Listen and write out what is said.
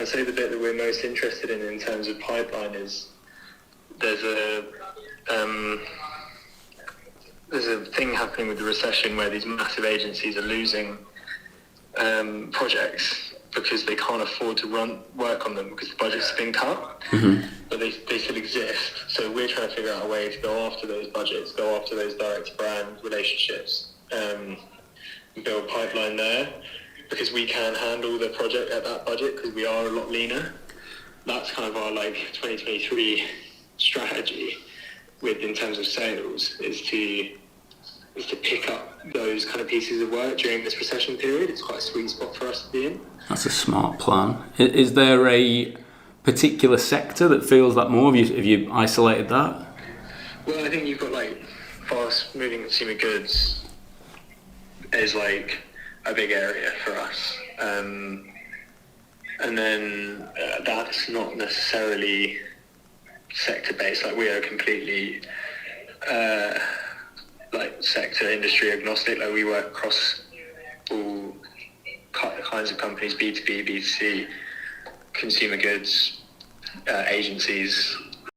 say the bit that we're most interested in terms of pipeline is there's a thing happening with the recession where these massive agencies are losing projects because they can't afford to work on them because the budget's been cut, but they still exist. So we're trying to figure out a way to go after those budgets, go after those direct brand relationships, and build pipeline there, because we can handle the project at that budget because we are a lot leaner. That's kind of our 2023 strategy in terms of sales is to pick up those kind of pieces of work during this recession period. It's quite a sweet spot for us to be in. That's a smart plan. Is there a particular sector that feels that more? Have you isolated that? Well, I think you've got fast moving consumer goods is a big area for us. And then that's not necessarily sector based. We are completely sector industry agnostic. We work across all kinds of companies, B2B, B2C, consumer goods, agencies,